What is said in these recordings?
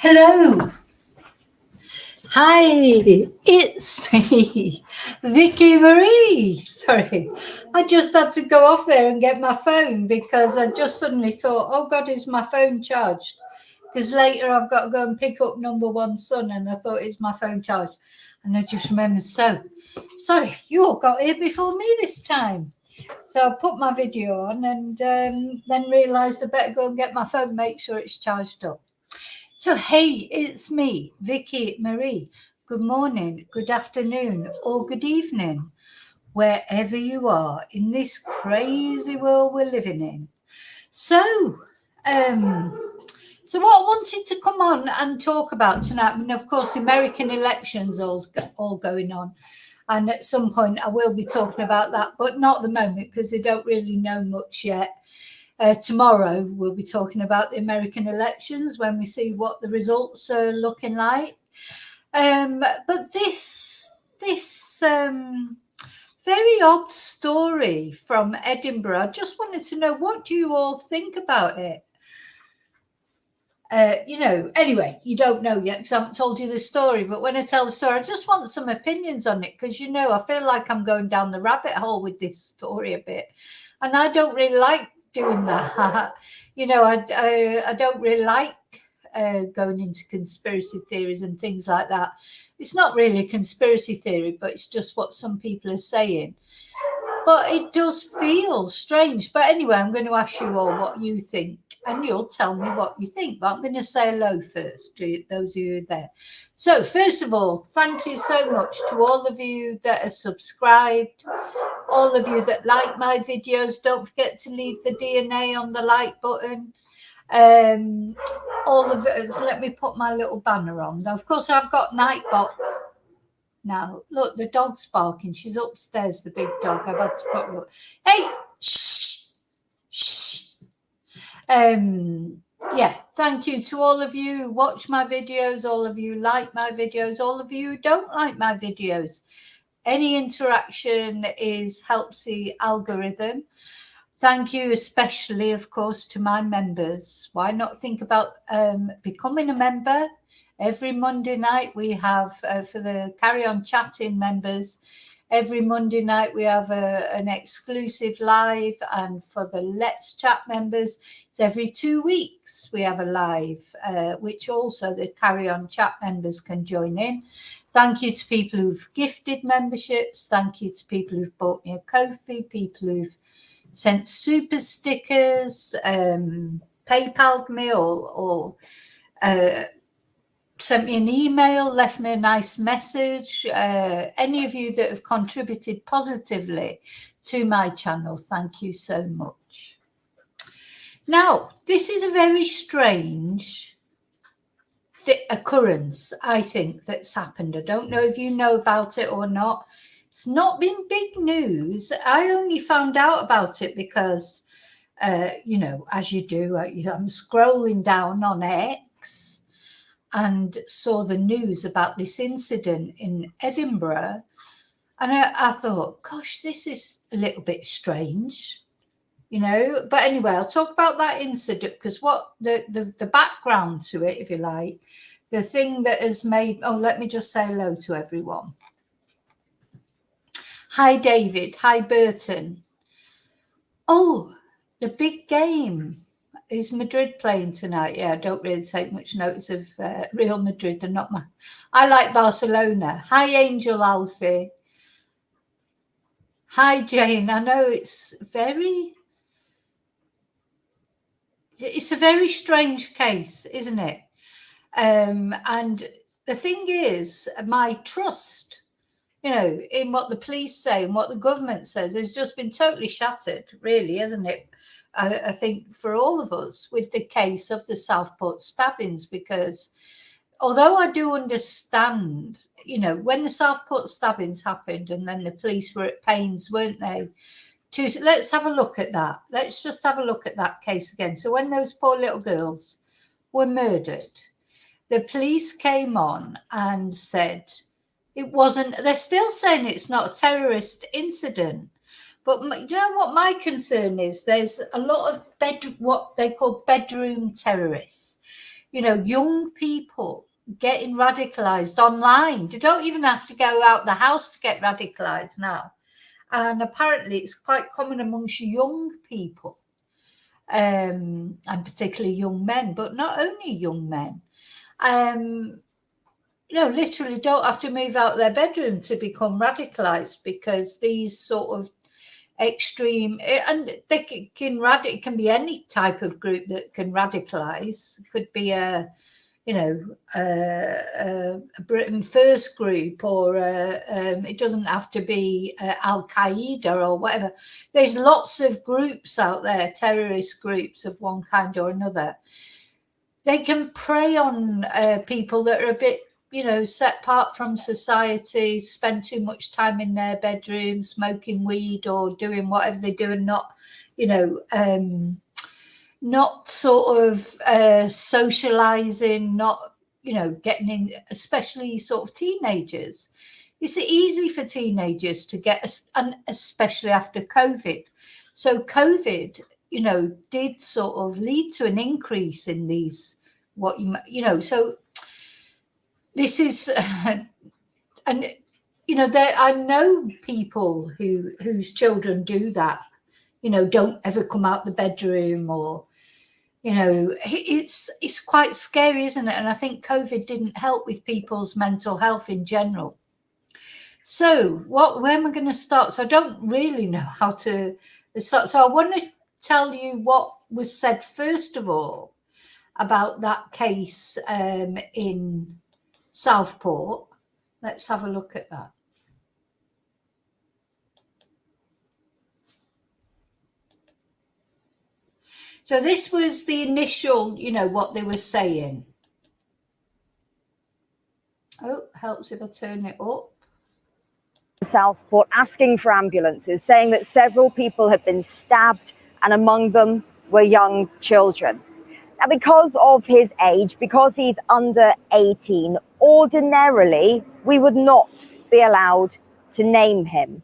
Hello. Hi, it's me, Vicki Marie. Sorry, I just had to go off there and get my phone because I just suddenly thought, oh God, is my phone charged? Because later I've got to go and pick up number one son, and I thought, is my phone charged? And I just remembered, so sorry, you all got here before me this time. So I put my video on and then realised I better go and get my phone, make sure it's charged up. So, hey, it's me, Vicki Marie. Good morning, good afternoon, or good evening, wherever you are in this crazy world we're living in. So what I wanted to come on and talk about tonight, I mean, of course, American elections all going on. And at some point I will be talking about that, but not at the moment because they don't really know much yet. Tomorrow we'll be talking about the American elections when we see what the results are looking like. But this very odd story from Edinburgh, I just wanted to know, what do you all think about it? Anyway, you don't know yet because I haven't told you the story, but when I tell the story, I just want some opinions on it because, I feel like I'm going down the rabbit hole with this story a bit, and I don't really like doing that. I don't really like going into conspiracy theories and things like that. It's not really a conspiracy theory, but it's just what some people are saying. But it does feel strange. But anyway, I'm going to ask you all what you think, and you'll tell me what you think. But I'm going to say hello first to those of you there. So first of all, thank you so much to all of you that are subscribed, all of you that like my videos. Don't forget to leave the DNA on the like button. Let me put my little banner on. Now, of course, I've got Nightbot. Now, look, the dog's barking. She's upstairs, the big dog. I've had to put her up. Hey, shh, shh. Yeah, thank you to all of you who watch my videos, all of you like my videos, all of you who don't like my videos. Any interaction helps the algorithm. Thank you especially, of course, to my members. Why not think about becoming a member? Every Monday night we have, for the Carry On Chatting members, every Monday night we have an exclusive live, and for the Let's Chat members, it's every 2 weeks we have a live, which also the Carry On Chat members can join in. Thank you to people who've gifted memberships. Thank you to people who've bought me a Ko-fi, people who've sent super stickers, PayPal'd me or sent me an email, left me a nice message. Any of you that have contributed positively to my channel, thank you so much. Now, this is a very strange occurrence, I think, that's happened. I don't know if you know about it or not. It's not been big news. I only found out about it because, as you do, I'm scrolling down on X and saw the news about this incident in Edinburgh. And I thought, gosh, this is a little bit strange, But anyway, I'll talk about that incident because what the background to it, if you like, the thing that has made, let me just say hello to everyone. Hi, David. Hi, Burton. Oh, the big game. Is Madrid playing tonight? Yeah, I don't really take much notice of Real Madrid. They're not I like Barcelona. Hi, Angel Alfie. Hi, Jane. I know it's a very strange case, isn't it? And the thing is, my trust, in what the police say and what the government says has just been totally shattered, really, isn't it? I think for all of us with the case of the Southport stabbings, because although I do understand, when the Southport stabbings happened and then the police were at pains, weren't they? Let's have a look at that. Let's just have a look at that case again. So when those poor little girls were murdered, the police came on and said, it wasn't, they're still saying it's not a terrorist incident, But do you know what my concern is? There's a lot of what they call bedroom terrorists. You know, young people getting radicalized online. You don't even have to go out the house to get radicalized now. And apparently it's quite common amongst young people, and particularly young men, but not only young men. Literally don't have to move out their bedroom to become radicalized, because these sort of extreme, and they it can be any type of group that can radicalize. It could be a Britain First group, or it doesn't have to be Al Qaeda or whatever. There's lots of groups out there, terrorist groups of one kind or another. They can prey on people that are a bit, set apart from society, spend too much time in their bedroom smoking weed or doing whatever they do, and not sort of socializing, not, getting in, especially sort of teenagers. It's easy for teenagers to get, and especially after COVID. So COVID, did sort of lead to an increase in these, so this is, and, I know people whose children do that, don't ever come out the bedroom, or, it's quite scary, isn't it? And I think COVID didn't help with people's mental health in general. So where am I going to start? So I don't really know how to start. So I want to tell you what was said first of all about that case in Southport. Let's have a look at that. So this was the initial, what they were saying. Oh, helps if I turn it up. Southport, asking for ambulances, saying that several people had been stabbed, and among them were young children. Now, because of his age, because he's under 18, ordinarily we would not be allowed to name him.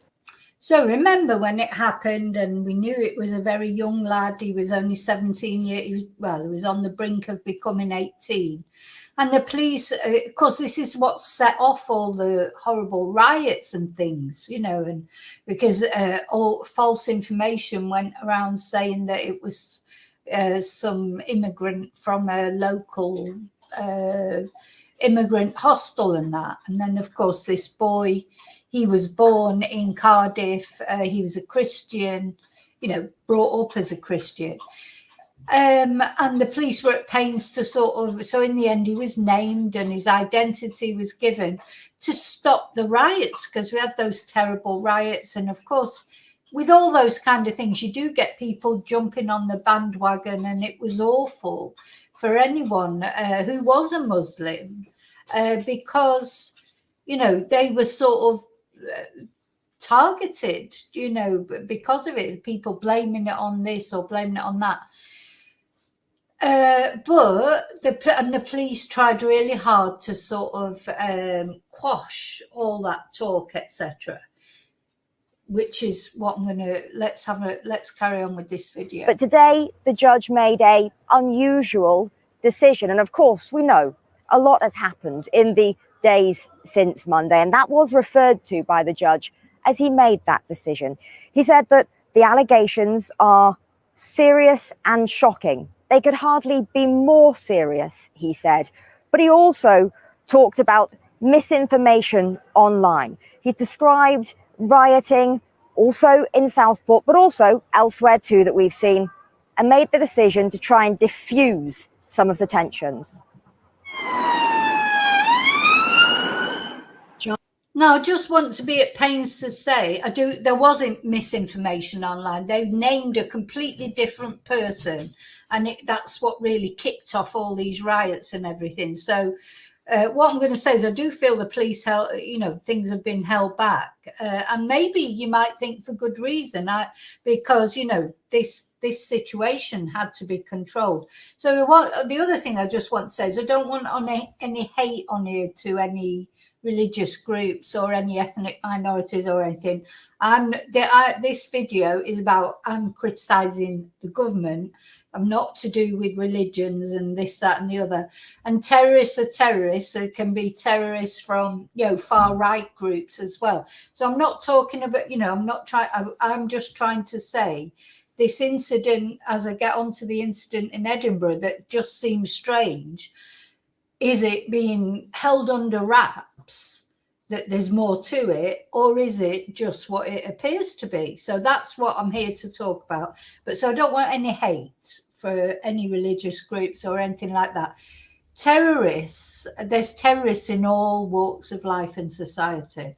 So remember when it happened, and we knew it was a very young lad. He was only 17 years. He was on the brink of becoming 18. And the police, of course, this is what set off all the horrible riots and things, and because all false information went around saying that it was some immigrant from a local immigrant hostel and that. And then, of course, this boy, he was born in Cardiff. He was a Christian, brought up as a Christian. And the police were at pains to so in the end he was named and his identity was given to stop the riots, because we had those terrible riots. And of course, with all those kind of things, you do get people jumping on the bandwagon, and it was awful for anyone who was a Muslim, because, they were sort of targeted, because of it, people blaming it on this or blaming it on that. But the police tried really hard to sort of quash all that talk, etc. Which is what I'm gonna let's carry on with this video. But today the judge made a unusual decision, and of course we know a lot has happened in the days since Monday, and that was referred to by the judge as he made that decision. He said that the allegations are serious and shocking. They could hardly be more serious, he said. But he also talked about misinformation online. He described rioting also in Southport, but also elsewhere too that we've seen, and made the decision to try and diffuse some of the tensions. Now, I just want to be at pains to say, there wasn't misinformation online. They named a completely different person, and that's what really kicked off all these riots and everything. So what I'm going to say is I do feel the police things have been held back, and maybe you might think for good reason, because this situation had to be controlled. So the other thing I just want to say is I don't want any hate on here to any religious groups or any ethnic minorities or anything. This video is about, I'm criticising the government. I'm not to do with religions and this, that and the other. And terrorists are terrorists. So it can be terrorists from, far right groups as well. So I'm not talking about, I'm just trying to say this incident, as I get onto the incident in Edinburgh, that just seems strange. Is it being held under wraps that there's more to it, or is it just what it appears to be? So that's what I'm here to talk about. But so I don't want any hate for any religious groups or anything like that. Terrorists, there's terrorists in all walks of life and society.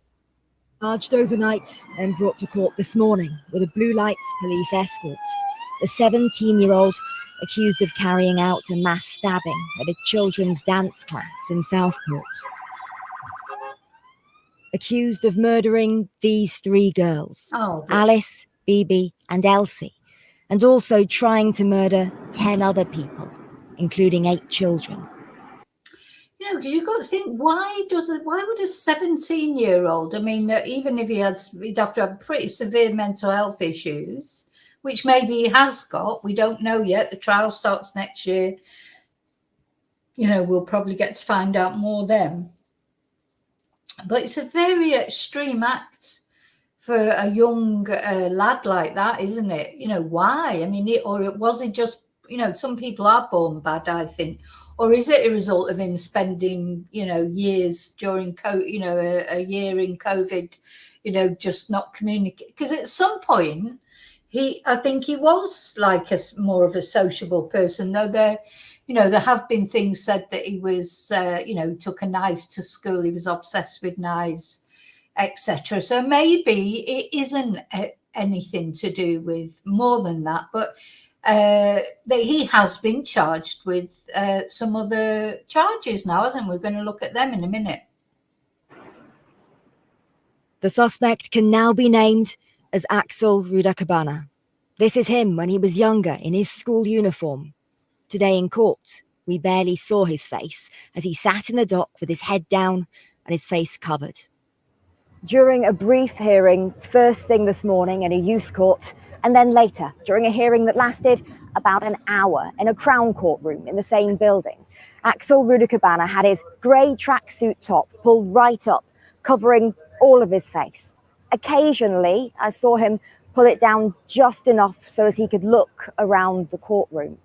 Charged overnight and brought to court this morning with a blue lights police escort. The 17-year-old accused of carrying out a mass stabbing at a children's dance class in Southport. Accused of murdering these 3 girls, Alice, Bibi and Elsie, and also trying to murder 10 other people, including 8 children. Because you've got to think, why would a 17-year-old, even if he'd have to have pretty severe mental health issues, which maybe he has got, we don't know yet, the trial starts next year, we'll probably get to find out more then. But it's a very extreme act for a young lad like that, isn't it? Why? Was it just, some people are born bad, I think. Or is it a result of him spending, years during COVID, a year in COVID, just not communicate? Because at some point, I think he was like more of a sociable person, though there have been things said that he was, he took a knife to school, he was obsessed with knives, etc. So maybe it isn't anything to do with more than that, but that he has been charged with some other charges now, hasn't he? We're going to look at them in a minute. The suspect can now be named as Axel Rudakabana. This is him when he was younger in his school uniform. Today in court, we barely saw his face as he sat in the dock with his head down and his face covered. During a brief hearing first thing this morning in a youth court, and then later during a hearing that lasted about an hour in a Crown courtroom in the same building, Axel Rudakabana had his grey tracksuit top pulled right up, covering all of his face. Occasionally, I saw him pull it down just enough so as he could look around the courtroom.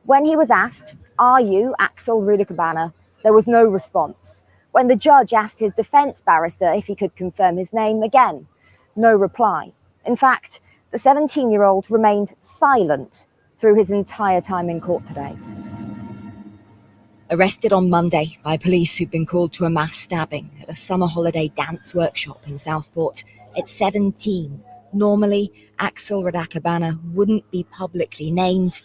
When he was asked, "Are you Axel Rudakabana?" there was no response. When the judge asked his defence barrister if he could confirm his name, again, no reply. In fact, the 17-year-old remained silent through his entire time in court today. Arrested on Monday by police who'd been called to a mass stabbing at a summer holiday dance workshop in Southport at 17. Normally, Axel Rudakabana wouldn't be publicly named.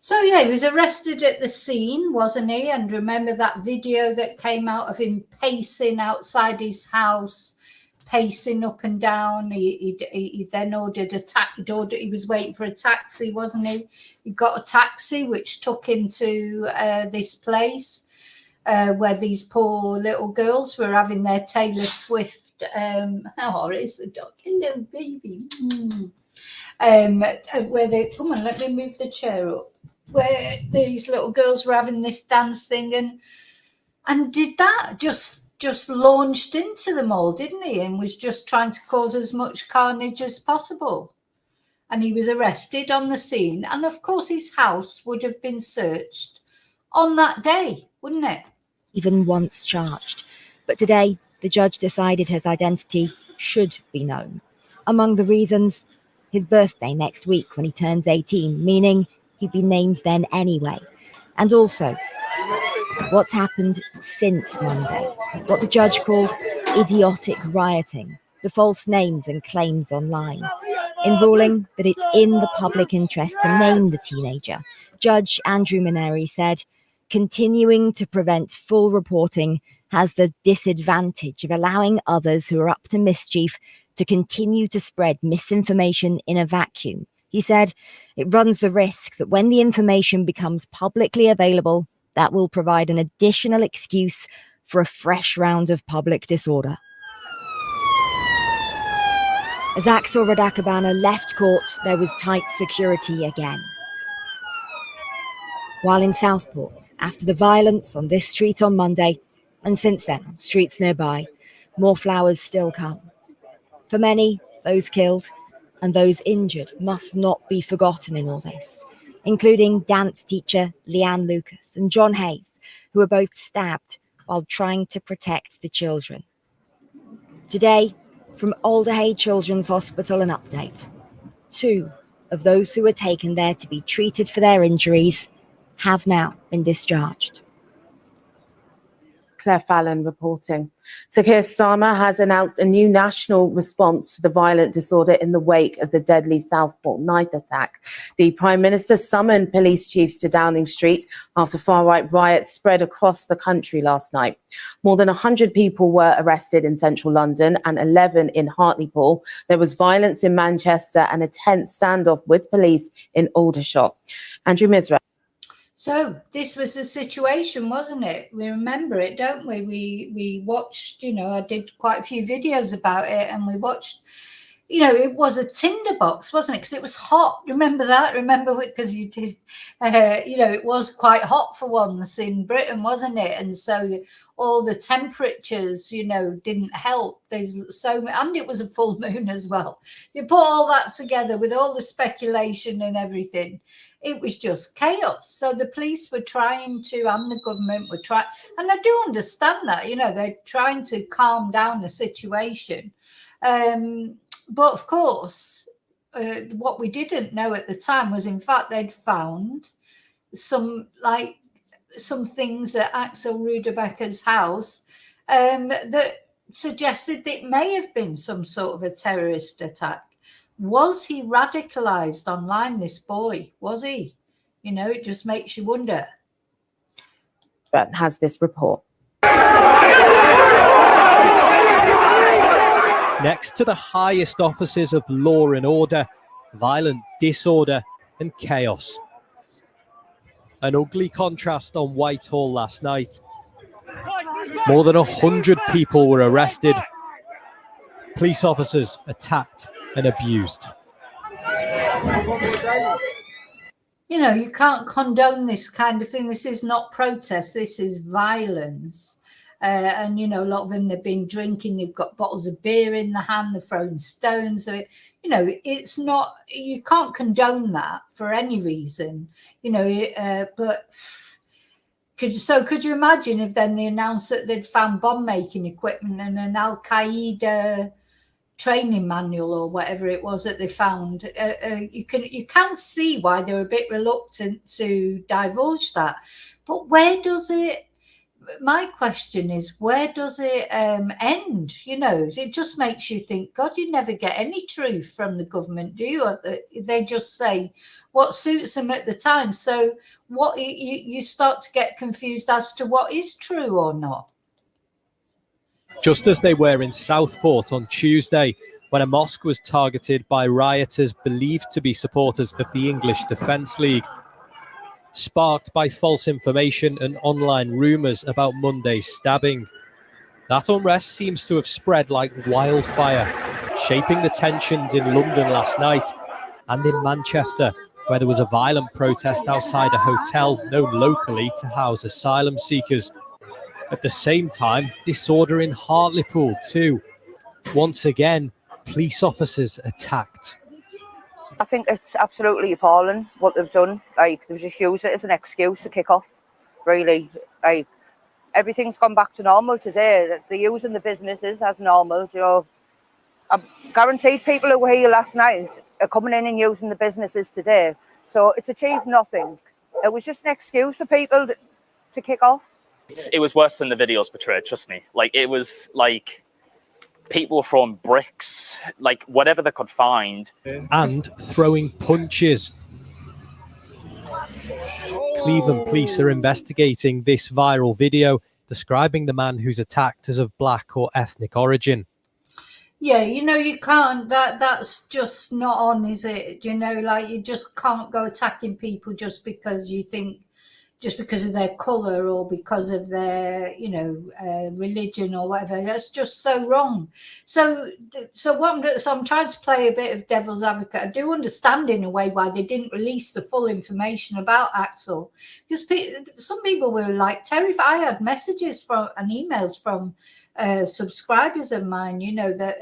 So he was arrested at the scene, wasn't he? And remember that video that came out of him pacing outside his house, pacing up and down. He then ordered a taxi. He was waiting for a taxi, wasn't he? He got a taxi, which took him to this place where these poor little girls were having their Taylor Swift. It's a dog, hello baby. Where they come on, let me move the chair up. Where these little girls were having this dance thing, and did that just launched into them all, didn't he? And was just trying to cause as much carnage as possible. And he was arrested on the scene, and of course his house would have been searched on that day, wouldn't it? Even once charged, but today the judge decided his identity should be known. Among the reasons, his birthday next week when he turns 18, meaning he'd be named then anyway. And also, what's happened since Monday, what the judge called idiotic rioting, the false names and claims online. In ruling that it's in the public interest to name the teenager, Judge Andrew Maneri said, continuing to prevent full reporting has the disadvantage of allowing others who are up to mischief to continue to spread misinformation in a vacuum. He said it runs the risk that when the information becomes publicly available, that will provide an additional excuse for a fresh round of public disorder. As Axel Radakabana left court, there was tight security again. While in Southport, after the violence on this street on Monday, and since then on streets nearby, more flowers still come. For many, those killed and those injured must not be forgotten in all this, including dance teacher Leanne Lucas and John Hayes, who were both stabbed while trying to protect the children. Today, from Alderhay Children's Hospital, an update. 2 of those who were taken there to be treated for their injuries have now been discharged. Claire Fallon reporting. So Keir Starmer has announced a new national response to the violent disorder in the wake of the deadly Southport night attack. The Prime Minister summoned police chiefs to Downing Street after far-right riots spread across the country last night. More than 100 people were arrested in central London and 11 in Hartlepool. There was violence in Manchester and a tense standoff with police in Aldershot. Andrew Misra. So this was the situation, wasn't it? We remember it, don't we? We watched, I did quite a few videos about it, and we watched, it was a tinderbox, wasn't it? Because it was hot. Remember that? Remember, because you did, it was quite hot for once in Britain, wasn't it? And so all the temperatures, didn't help. And it was a full moon as well. You put all that together with all the speculation and everything, it was just chaos. So the police were trying to, and the government were trying, and I do understand that, they're trying to calm down the situation. But of course, what we didn't know at the time was, in fact, they'd found some things at Axel Rudebecker's house that suggested that it may have been some sort of a terrorist attack. Was he radicalized online, this boy? Was he? It just makes you wonder. But has this report. Next to the highest offices of law and order, violent disorder and chaos. An ugly contrast on Whitehall last night. More than 100 people were arrested. Police officers attacked and abused. You can't condone this kind of thing. This is not protest. This is violence. And, a lot of them, they've been drinking. They've got bottles of beer in the hand. They're throwing stones. So, it's not, you can't condone that for any reason, but could you imagine if then they announced that they'd found bomb making equipment and an Al-Qaeda training manual or whatever it was that they found? You can see why they're a bit reluctant to divulge that. But my question is, where does it end? It just makes you think, God, you never get any truth from the government, do you? They just say what suits them at the time. So what you start to get confused as to what is true or not. Just as they were in Southport on Tuesday, when a mosque was targeted by rioters believed to be supporters of the English Defence League, sparked by false information and online rumours about Monday's stabbing. That unrest seems to have spread like wildfire, shaping the tensions in London last night and in Manchester, where there was a violent protest outside a hotel known locally to house asylum seekers. At the same time, disorder in Hartlepool too. Once again, police officers attacked. I think it's absolutely appalling what they've done. They've just used it as an excuse to kick off, really. Everything's gone back to normal today. They're using the businesses as normal. I'm guaranteed people who were here last night are coming in and using the businesses today. So it's achieved nothing. It was just an excuse for people to kick off. It was worse than the videos portrayed, trust me. It was like people were throwing bricks, whatever they could find. And throwing punches. Cleveland police are investigating this viral video describing the man who's attacked as of black or ethnic origin. Yeah, you can't, that's just not on, is it? You just can't go attacking people just because you think, just because of their colour or because of their, religion or whatever. That's just so wrong. So I'm trying to play a bit of devil's advocate. I do understand in a way why they didn't release the full information about Axel, because some people were like terrified. I had messages and emails from subscribers of mine, that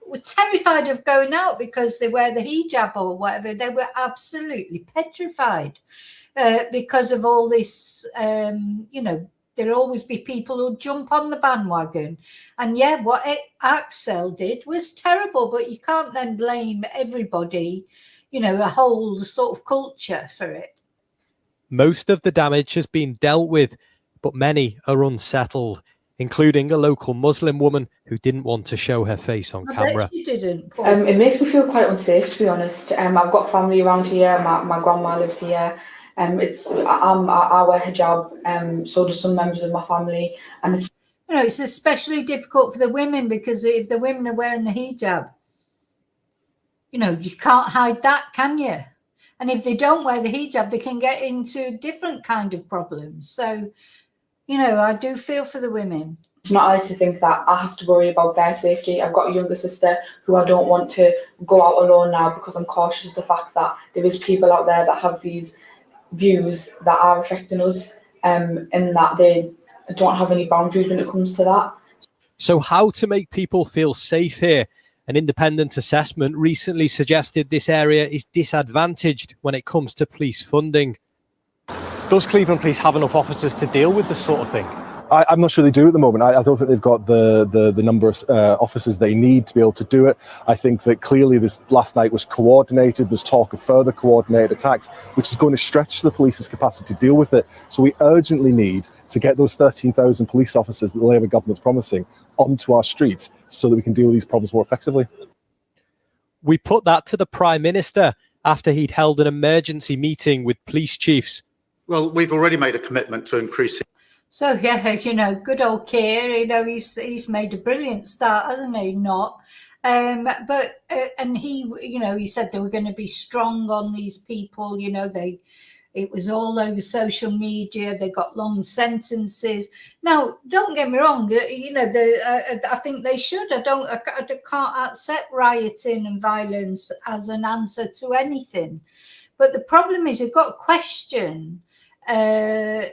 were terrified of going out because they wear the hijab or whatever. They were absolutely petrified because of all this, there'll always be people who'll jump on the bandwagon. And yeah, what Axel did was terrible, but you can't then blame everybody, a whole sort of culture for it. Most of the damage has been dealt with, but many are unsettled, including a local Muslim woman who didn't want to show her face on camera. She didn't. It makes me feel quite unsafe, to be honest. I've got family around here. My grandma lives here. I wear hijab. So do some members of my family, and it's especially difficult for the women, because if the women are wearing the hijab, you can't hide that, can you? And if they don't wear the hijab, they can get into different kind of problems. So, I do feel for the women. It's not nice to think that I have to worry about their safety. I've got a younger sister who I don't want to go out alone now, because I'm cautious of the fact that there is people out there that have these views that are affecting us, and that they don't have any boundaries when it comes to that. So how to make people feel safe here? An independent assessment recently suggested this area is disadvantaged when it comes to police funding. Does Cleveland Police have enough officers to deal with this sort of thing? I'm not sure they do at the moment. I don't think they've got the number of officers they need to be able to do it. I think that clearly this last night was coordinated. There's talk of further coordinated attacks, which is going to stretch the police's capacity to deal with it. So we urgently need to get those 13,000 police officers that the Labour government's promising onto our streets so that we can deal with these problems more effectively. We put that to the Prime Minister after he'd held an emergency meeting with police chiefs. Well, we've already made a commitment to increasing. So yeah, good old Keir, he's made a brilliant start, hasn't he? And he said they were going to be strong on these people. It was all over social media. They got long sentences. Now, don't get me wrong. I think they should. I can't accept rioting and violence as an answer to anything. But the problem is, you've got to question. The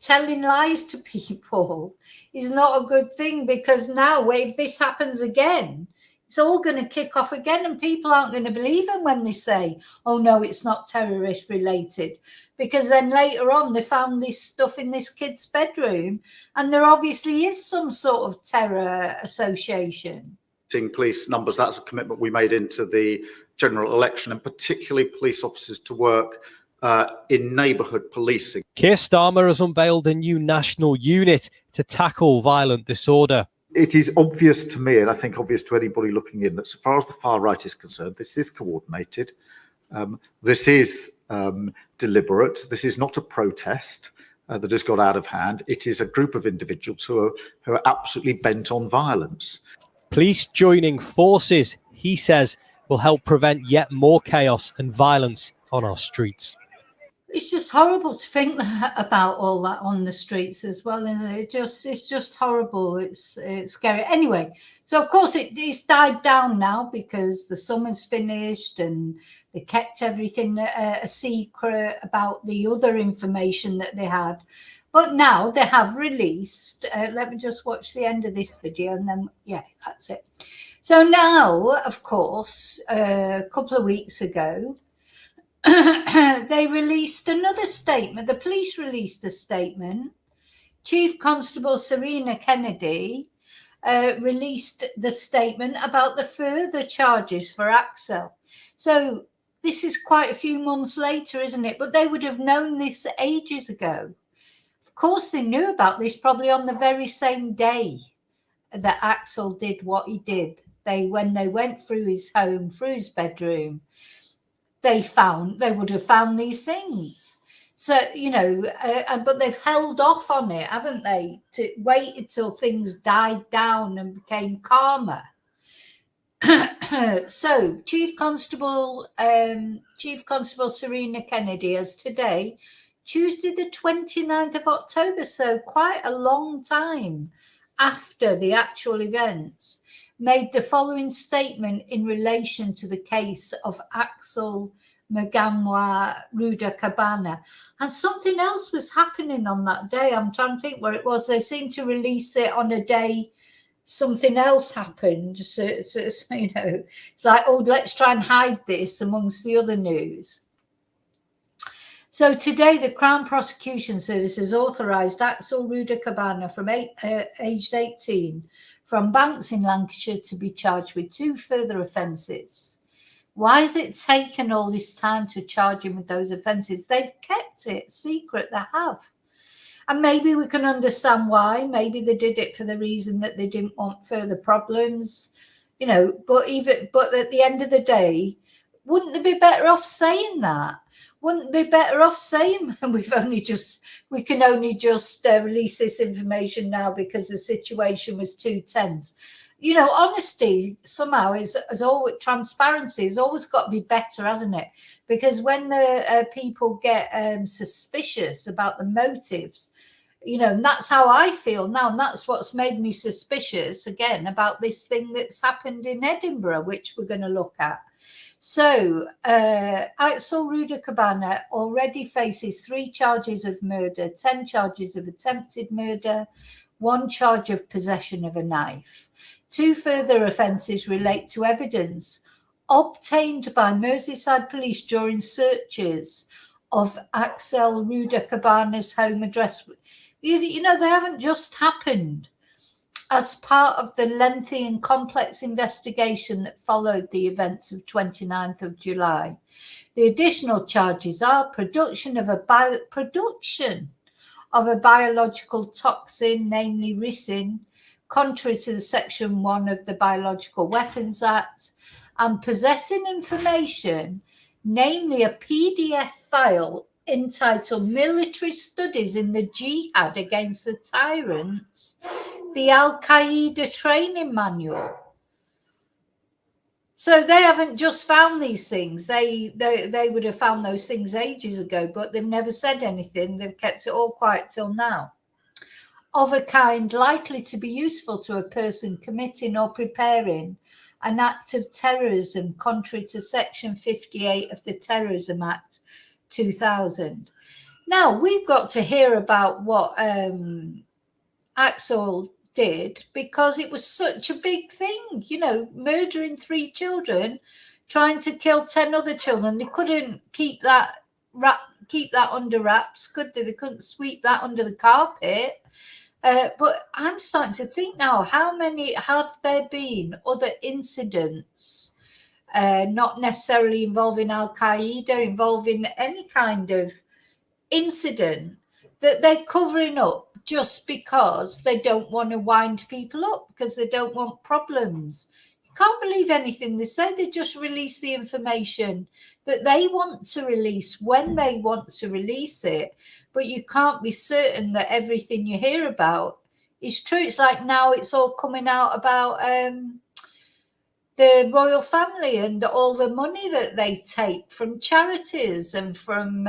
telling lies to people is not a good thing, because now if this happens again, it's all going to kick off again, and people aren't going to believe them when they say, oh no, it's not terrorist related, because then later on they found this stuff in this kid's bedroom, and there obviously is some sort of terror association. Police numbers, that's a commitment we made into the general election, and particularly police officers to work in neighbourhood policing. Keir Starmer has unveiled a new national unit to tackle violent disorder. It is obvious to me, and I think obvious to anybody looking in, that so far as the far right is concerned, this is coordinated. This is deliberate. This is not a protest that has got out of hand. It is a group of individuals who are absolutely bent on violence. Police joining forces, he says, will help prevent yet more chaos and violence on our streets. It's just horrible to think about all that on the streets as well, isn't it? It's just horrible. It's scary. Anyway, so of course it's died down now because the summer's finished and they kept everything a secret about the other information that they had. But now they have released, let me just watch the end of this video and then, yeah, that's it. So now, of course, a couple of weeks ago, they released another statement. The police released a statement. Chief Constable Serena Kennedy released the statement about the further charges for Axel. So this is quite a few months later, isn't it? But they would have known this ages ago. Of course, they knew about this probably on the very same day that Axel did what he did. When they went through his home, through his bedroom, they would have found these things. So, but they've held off on it, haven't they? To wait until things died down and became calmer. So Chief Constable Serena Kennedy has today, Tuesday the 29th of October, so quite a long time after the actual events, made the following statement in relation to the case of Axel Mugamwa Ruda Cabana. And something else was happening on that day. I'm trying to think where it was. They seemed to release it on a day something else happened. So you know, it's like, oh, let's try and hide this amongst the other news. So today, the Crown Prosecution Service has authorised Axel Ruda Cabana, from aged 18, from Banks in Lancashire, to be charged with 2 further offences. Why has it taken all this time to charge him with those offences? They've kept it secret, they have. And maybe we can understand why. Maybe they did it for the reason that they didn't want further problems, you know. But at the end of the day, wouldn't they be better off saying that? Wouldn't they be better off saying we can only just release this information now because the situation was too tense? You know, honesty somehow is always, transparency has always got to be better, hasn't it? Because when the people get suspicious about the motives, you know, and that's how I feel now, and that's what's made me suspicious again about this thing that's happened in Edinburgh, which we're going to look at. So Axel Ruda Cabana already faces 3 charges of murder, 10 charges of attempted murder, 1 charge of possession of a knife. 2 further offences relate to evidence obtained by Merseyside Police during searches of Axel Ruda Cabana's home address. You know, they haven't just happened. As part of the lengthy and complex investigation that followed the events of 29th of July, the additional charges are production of a biological toxin, namely ricin, contrary to the Section 1 of the Biological Weapons Act, and possessing information, namely a PDF file entitled Military Studies in the Jihad Against the Tyrants, the Al-Qaeda Training Manual. So they haven't just found these things. They would have found those things ages ago, but they've never said anything. They've kept it all quiet till now. Of a kind likely to be useful to a person committing or preparing an act of terrorism contrary to Section 58 of the Terrorism Act 2000. Now, we've got to hear about what Axel did, because it was such a big thing, you know, murdering 3 children, trying to kill 10 other children. They couldn't keep that under wraps, could they? They couldn't sweep that under the carpet. But I'm starting to think now, how many have there been other incidents, not necessarily involving Al-Qaeda, involving any kind of incident that they're covering up just because they don't want to wind people up, because they don't want problems. You can't believe anything they say. They just release the information that they want to release when they want to release it, but you can't be certain that everything you hear about is true. It's like now it's all coming out about the royal family and all the money that they take from charities and from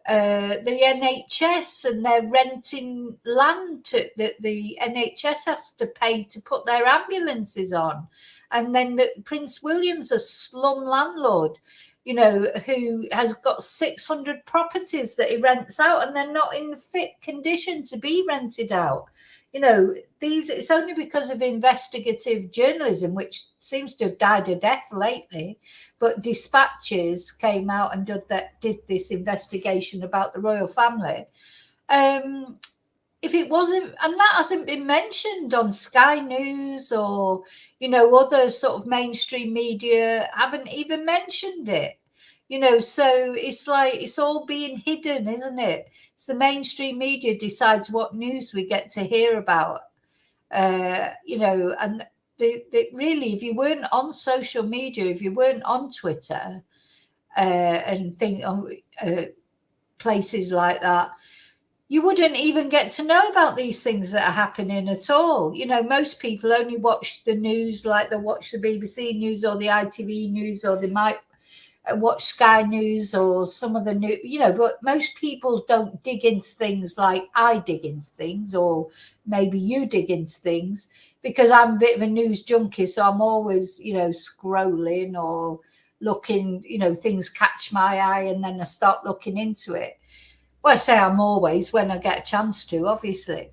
the NHS, and they're renting land that the NHS has to pay to put their ambulances on. And then Prince William's a slum landlord, you know, who has got 600 properties that he rents out, and they're not in fit condition to be rented out. You know, it's only because of investigative journalism, which seems to have died a death lately, but Dispatches came out and did this investigation about the royal family. If it wasn't, and that hasn't been mentioned on Sky News or, you know, other sort of mainstream media haven't even mentioned it. You know, so it's like it's all being hidden, isn't it? It's the mainstream media decides what news we get to hear about, you know, and really, if you weren't on social media, if you weren't on Twitter and places like that, you wouldn't even get to know about these things that are happening at all. You know, most people only watch the news, like they watch the BBC News or the ITV News, or they might watch Sky News or some of the new, you know, but most people don't dig into things like I dig into things, or maybe you dig into things, because I'm a bit of a news junkie. So I'm always, you know, scrolling or looking, you know, things catch my eye and then I start looking into it. Well, I say I'm always, when I get a chance to, obviously.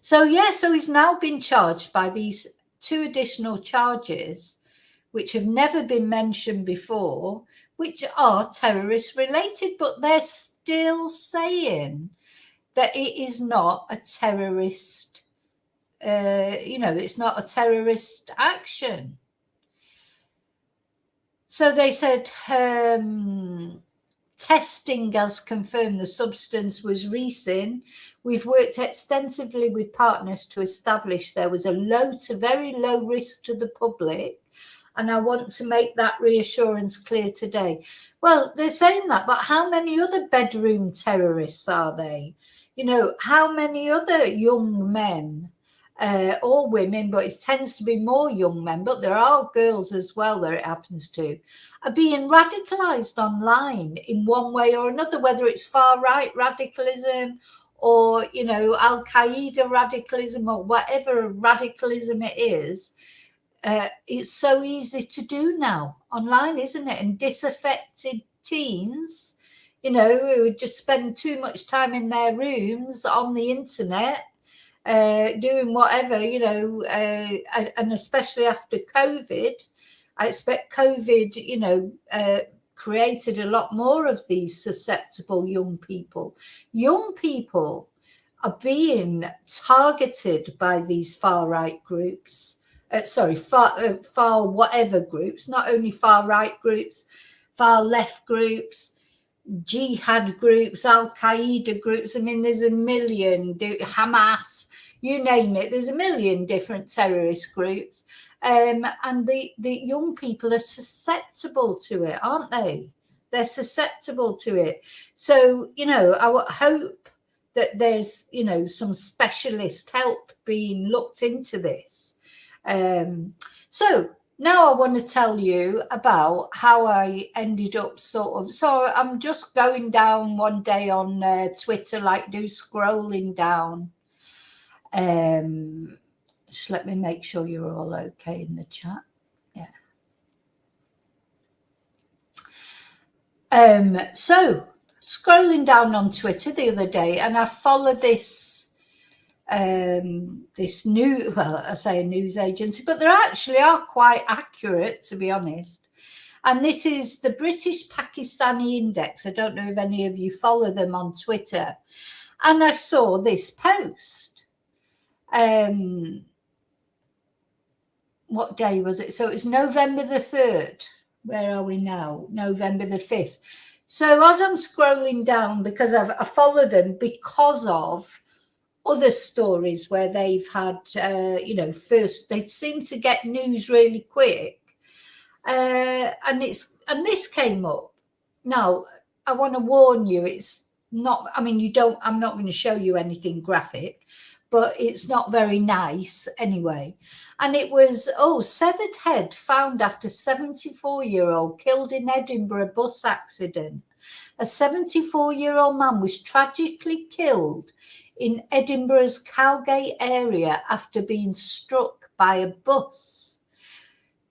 So, yeah, so he's now been charged by these 2 additional charges, which have never been mentioned before, which are terrorist related, but they're still saying that it is not a terrorist, you know, it's not a terrorist action. So they said, testing has confirmed the substance was resin. We've worked extensively with partners to establish there was a low to very low risk to the public, and I want to make that reassurance clear today. Well, they're saying that, but how many other bedroom terrorists are they? You know, how many other young men or women, but it tends to be more young men, but there are girls as well that it happens to, are being radicalized online in one way or another, whether it's far right radicalism or, you know, Al-Qaeda radicalism or whatever radicalism it is. It's so easy to do now online, isn't it? And disaffected teens, you know, who just spend too much time in their rooms on the internet, doing whatever, you know, and especially after COVID, I expect COVID, you know, created a lot more of these susceptible young people. Young people are being targeted by these far right groups, far whatever groups, not only far right groups, far left groups, jihad groups, Al-Qaeda groups. I mean, there's a million, Hamas, you name it, there's a million different terrorist groups. And the young people are susceptible to it, aren't they? They're susceptible to it. So, you know, I would hope that there's, you know, some specialist help being looked into this. So now I want to tell you about how I ended up so I'm just going down one day on Twitter, like scrolling down. Just let me make sure you're all okay in the chat. Yeah. So scrolling down on Twitter the other day, and I followed this new, well, I say a news agency, but they actually are quite accurate, to be honest. And this is the British Pakistani Index. I don't know if any of you follow them on Twitter. And I saw this post. What day was it? So it's November the 3rd. Where are we now? November the 5th. So as I'm scrolling down, because I follow them because of other stories where they've had, you know, first they seem to get news really quick, and this came up. Now I want to warn you, it's not. I mean, I'm not going to show you anything graphic, but it's not very nice anyway. And it was severed head found after 74-year-old killed in Edinburgh bus accident. A 74-year-old man was tragically killed in Edinburgh's Cowgate area after being struck by a bus.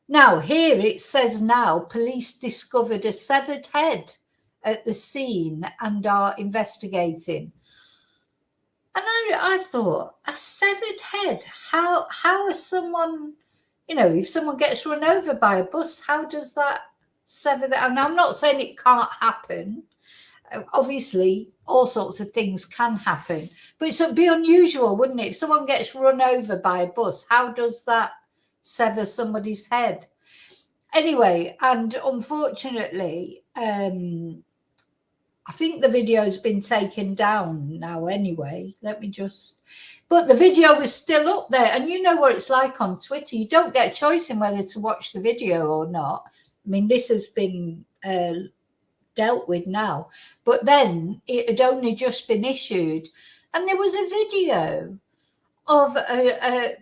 Now, here it says now police discovered a severed head at the scene and are investigating. And I thought, a severed head? How is someone, you know, if someone gets run over by a bus, how does that sever that? And I'm not saying it can't happen. Obviously, all sorts of things can happen, but it would be unusual, wouldn't it? If someone gets run over by a bus, how does that sever somebody's head? Anyway, and unfortunately, I think the video's been taken down now anyway. But the video was still up there. And you know what it's like on Twitter. You don't get a choice in whether to watch the video or not. I mean, this has been dealt with now. But then it had only just been issued, and there was a video of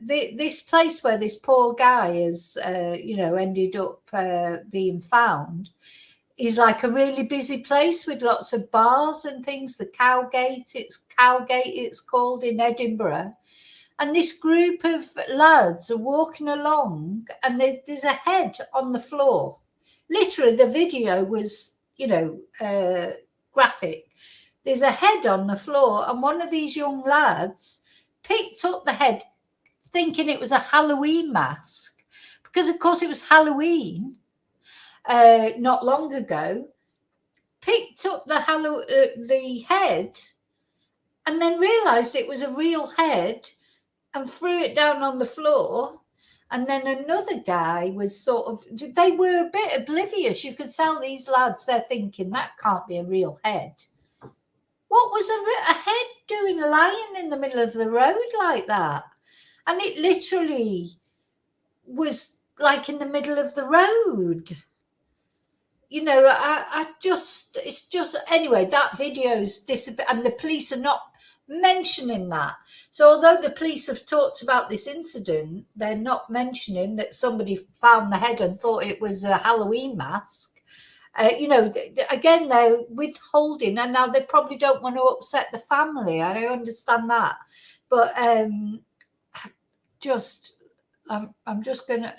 this place where this poor guy is, ended up being found. Is like a really busy place with lots of bars and things. The Cowgate, it's called, in Edinburgh. And this group of lads are walking along, and there's a head on the floor. Literally, the video was, graphic. There's a head on the floor, and one of these young lads picked up the head thinking it was a Halloween mask, because, of course, it was Halloween not long ago. Picked up the head and then realised it was a real head and threw it down on the floor. And then another guy was they were a bit oblivious. You could tell these lads, they're thinking, that can't be a real head. What was a head doing lying in the middle of the road like that? And it literally was like in the middle of the road. Anyway, that video's disappeared, and the police are not mentioning that. So although the police have talked about this incident, they're not mentioning that somebody found the head and thought it was a Halloween mask. Again, they're withholding, and now they probably don't want to upset the family. I don't understand that. But I'm just going to...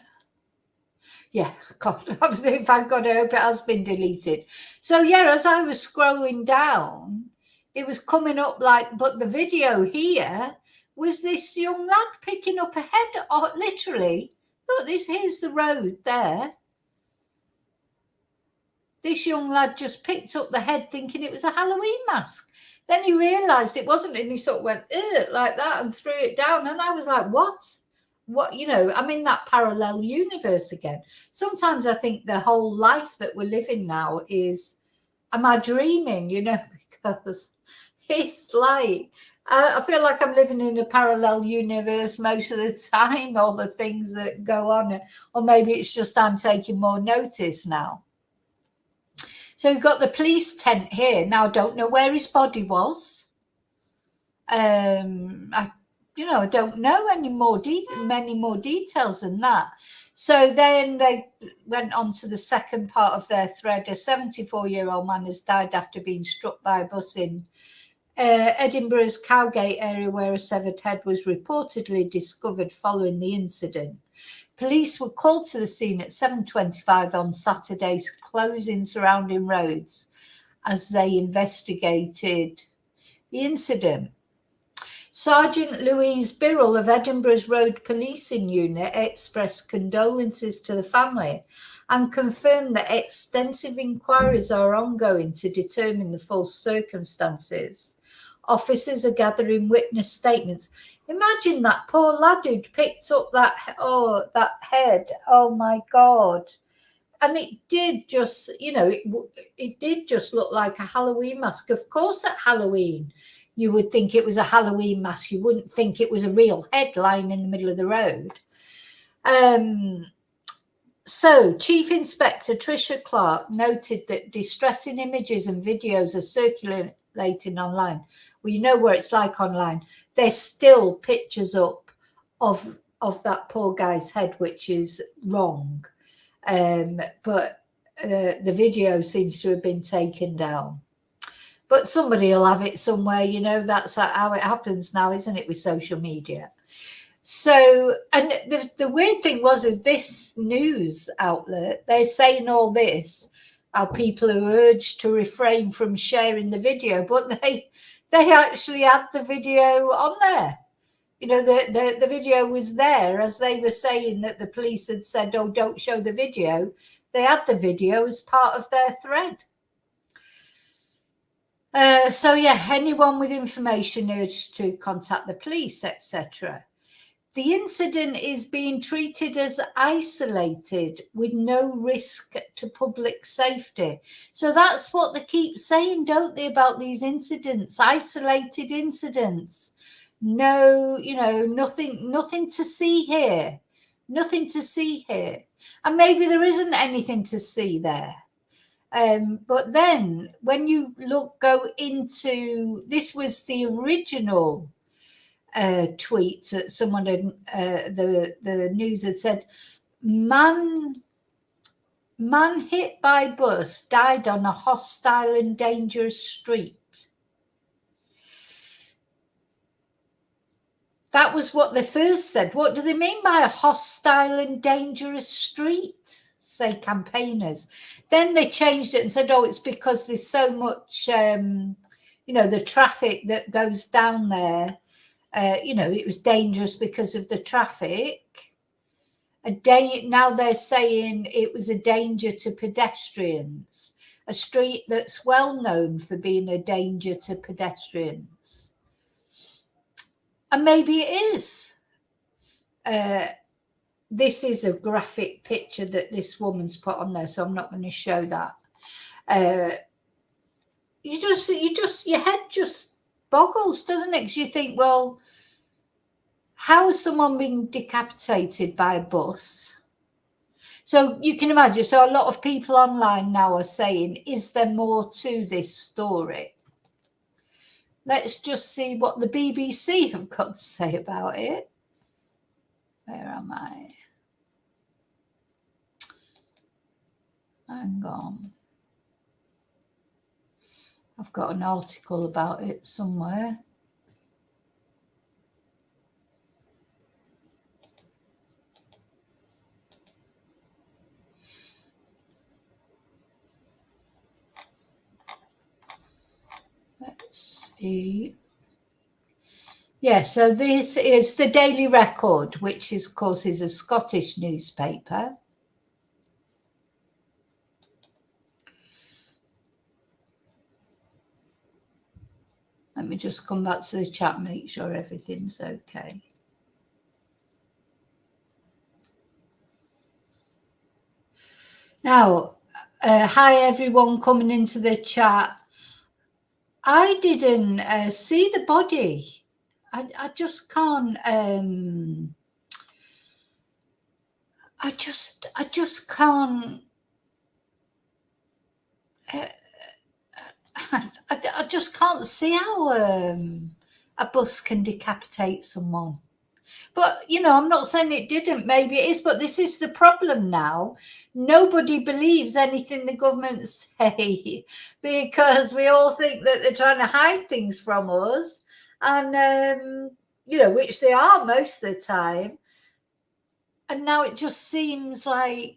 Yeah, God, thank God, I hope it has been deleted. So, yeah, as I was scrolling down, it was coming up but the video here was this young lad picking up a head, literally. Look, here's the road there. This young lad just picked up the head thinking it was a Halloween mask. Then he realised it wasn't, and he sort of went, like that, and threw it down. And I was like, what? I'm in that parallel universe again. Sometimes I think the whole life that we're living now is, am I dreaming? Because it's like, I feel like I'm living in a parallel universe most of the time, all the things that go on. Or maybe it's just I'm taking more notice now. So you've got the police tent here. Now, I don't know where his body was. I don't know many more details than that. So then they went on to the second part of their thread. A 74-year-old man has died after being struck by a bus in Edinburgh's Cowgate area, where a severed head was reportedly discovered following the incident. Police were called to the scene at 7:25 on Saturday, closing surrounding roads as they investigated the incident. Sergeant Louise Birrell of Edinburgh's Road Policing Unit expressed condolences to the family and confirmed that extensive inquiries are ongoing to determine the full circumstances. Officers are gathering witness statements. Imagine that poor lad who'd picked up that head. Oh my God. And it did just, it did just look like a Halloween mask. Of course, at Halloween, you would think it was a Halloween mask. You wouldn't think it was a real head lying in the middle of the road. So, Chief Inspector Tricia Clark noted that distressing images and videos are circulating online. Well, you know what it's like online. There's still pictures up of that poor guy's head, which is wrong. But the video seems to have been taken down. But somebody will have it somewhere, that's how it happens now, isn't it, with social media? So, and the weird thing was that this news outlet, they're saying all this, how people are urged to refrain from sharing the video, but they actually had the video on there. The video was there, as they were saying that the police had said, oh, don't show the video. They had the video as part of their thread. So, yeah, anyone with information urged to contact the police, etc. The incident is being treated as isolated with no risk to public safety. So that's what they keep saying, don't they, about these incidents, isolated incidents. No, nothing to see here. Nothing to see here. And maybe there isn't anything to see there. But then when you go into, this was the original tweet that someone had, the news had said, man hit by bus died on a hostile and dangerous street. That was what they first said. What do they mean by a hostile and dangerous street? Say campaigners. Then they changed it and said, oh, it's because there's so much, the traffic that goes down there. It was dangerous because of the traffic. Now they're saying it was a danger to pedestrians. A street that's well known for being a danger to pedestrians. And maybe it is. This is a graphic picture that this woman's put on there, so I'm not going to show that. Your head just boggles, doesn't it? Because you think, well, how has someone been decapitated by a bus? So you can imagine. So a lot of people online now are saying, is there more to this story? Let's just see what the BBC have got to say about it. Where am I? Hang on. I've got an article about it somewhere. Let's see. Yeah, so this is the Daily Record, which is, of course, is a Scottish newspaper. Let me just come back to the chat, make sure everything's okay. Now, hi everyone coming into the chat. I didn't see the body. I just can't. I just can't. I just can't see how a bus can decapitate someone. But, I'm not saying it didn't. Maybe it is. But this is the problem now. Nobody believes anything the government say because we all think that they're trying to hide things from us. And, which they are most of the time. And now it just seems like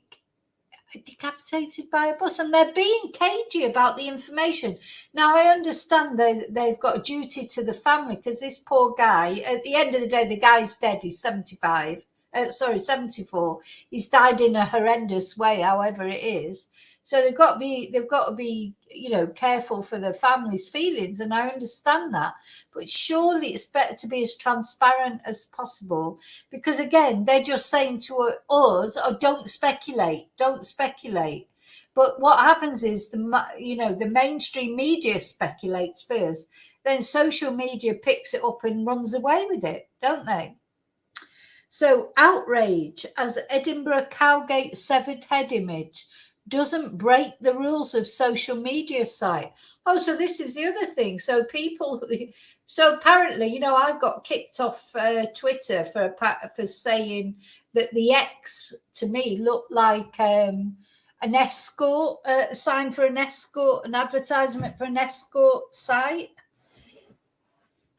decapitated by a bus, and they're being cagey about the information. Now, I understand they've got a duty to the family because this poor guy, at the end of the day, the guy's dead. He's 74. He's died in a horrendous way, however it is. So they've got to be, careful for the family's feelings, and I understand that. But surely it's better to be as transparent as possible, because again, they're just saying to us, "Oh, don't speculate." But what happens is the mainstream media speculates first, then social media picks it up and runs away with it, don't they? So outrage as Edinburgh Cowgate severed head image doesn't break the rules of social media site. Oh, so this is the other thing. So apparently, I got kicked off Twitter for saying that the X to me looked like an escort, a sign for an escort, an advertisement for an escort site.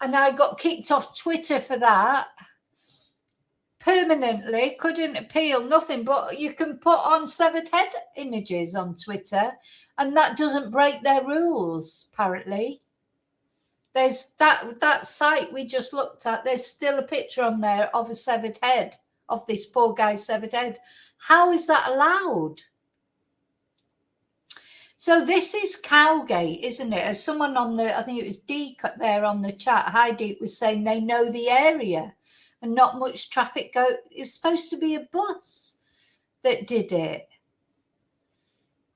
And I got kicked off Twitter for that. Permanently, couldn't appeal, nothing, but you can put on severed head images on Twitter and that doesn't break their rules. Apparently there's that site we just looked at, there's still a picture on there of a severed head, of this poor guy's severed head. How is that allowed? So this is Cowgate, isn't it? As someone on I think it was Deke there on the chat, hi Deke, was saying they know the area and not much traffic go. It was supposed to be a bus that did it.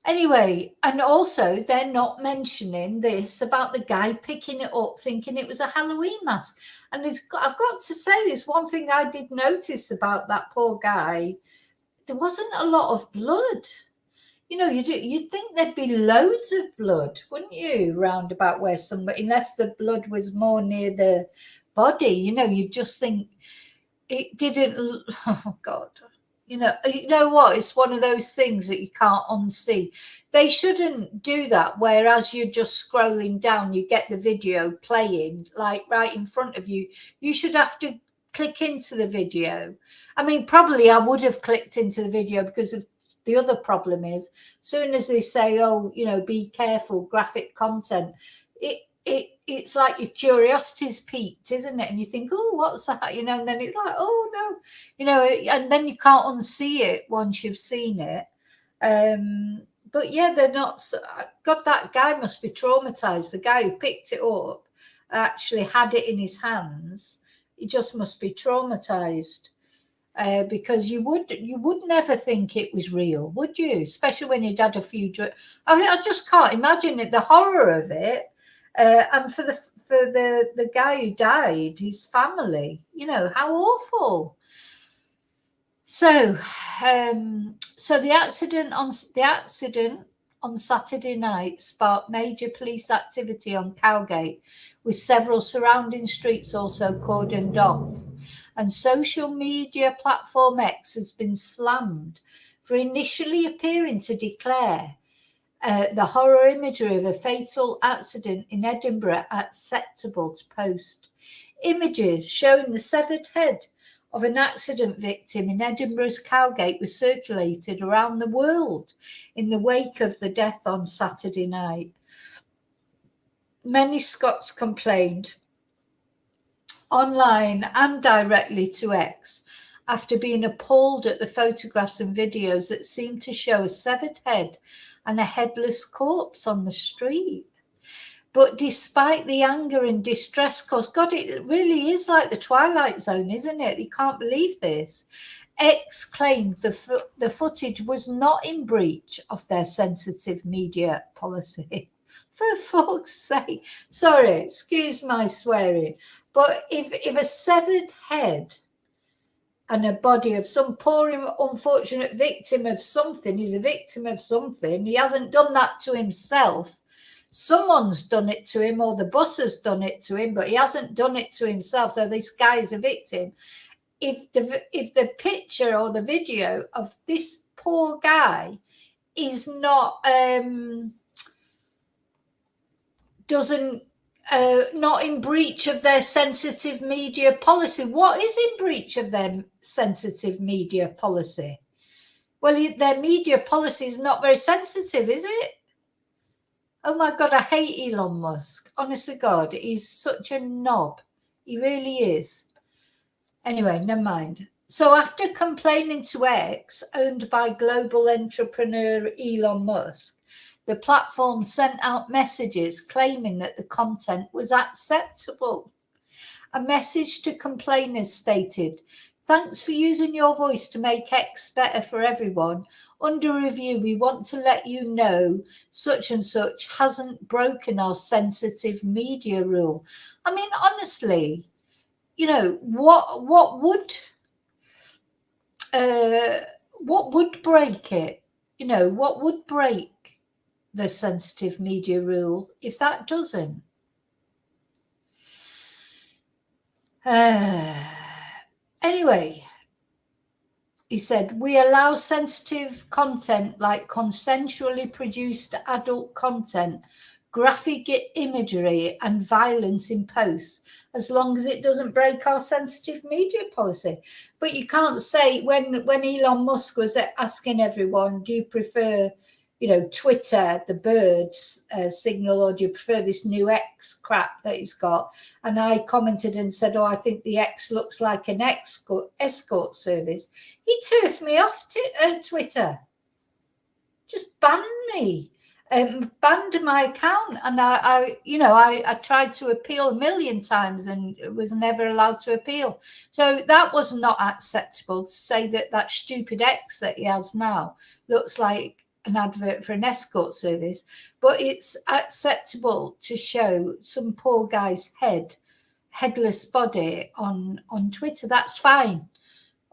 Anyway, and also they're not mentioning this about the guy picking it up thinking it was a Halloween mask. And I've got to say this, one thing I did notice about that poor guy, there wasn't a lot of blood. you know, you'd think there'd be loads of blood, wouldn't you, round about where somebody, unless the blood was more near the body, you know, you'd just think it didn't. Oh God. You know what? It's one of those things that you can't unsee. They shouldn't do that. Whereas you're just scrolling down, you get the video playing like right in front of you. You should have to click into the video. I mean, probably I would have clicked into the video because of the other problem is, soon as they say, oh, you know, be careful, graphic content, it's like your curiosity's peaked, isn't it? And you think, oh, what's that? You know, and then it's like, oh no, you know, and then you can't unsee it once you've seen it. But yeah, they're not. God, that guy must be traumatized. The guy who picked it up actually had it in his hands. He just must be traumatized. Because you would never think it was real, would you? Especially when you'd had a few drinks. I mean, I just can't imagine it, the horror of it. And for the guy who died, his family, you know, how awful. So the accident on Saturday night sparked major police activity on Cowgate, with several surrounding streets also cordoned off. And social media platform X has been slammed for initially appearing to declare the horror imagery of a fatal accident in Edinburgh acceptable to post. Images showing the severed head of an accident victim in Edinburgh's Cowgate was circulated around the world in the wake of the death on Saturday night. Many Scots complained online and directly to X after being appalled at the photographs and videos that seemed to show a severed head and a headless corpse on the street. But despite the anger and distress caused, God, it really is like the Twilight Zone, isn't it? You can't believe this. X claimed the footage was not in breach of their sensitive media policy. For fuck's sake. Sorry, excuse my swearing. But if a severed head and a body of some poor, unfortunate victim of something is a victim of something, he hasn't done that to himself. Someone's done it to him, or the bus has done it to him, but he hasn't done it to himself. So this guy is a victim. If the picture or the video of this poor guy is not not in breach of their sensitive media policy, what is in breach of their sensitive media policy? Well, their media policy is not very sensitive, is it? Oh my God, I hate Elon Musk. Honestly, God, he's such a knob. He really is. Anyway, never mind. So after complaining to X, owned by global entrepreneur Elon Musk, the platform sent out messages claiming that the content was acceptable. A message to complainers stated, "Thanks for using your voice to make X better for everyone. Under review, we want to let you know such and such hasn't broken our sensitive media rule." I mean, honestly, you know, what would break it? You know, what would break the sensitive media rule if that doesn't? Anyway, he said, "We allow sensitive content like consensually produced adult content, graphic imagery and violence in posts, as long as it doesn't break our sensitive media policy." But you can't say, when Elon Musk was asking everyone, do you prefer, you know, Twitter, the birds signal, or do you prefer this new X crap that he's got? And I commented and said, oh, I think the X looks like an escort service. He turfed me off Twitter. Just banned me. Banned my account, and I tried to appeal a million times and was never allowed to appeal. So that was not acceptable, to say that stupid X that he has now looks like an advert for an escort service. But it's acceptable to show some poor guy's headless body on Twitter. That's fine.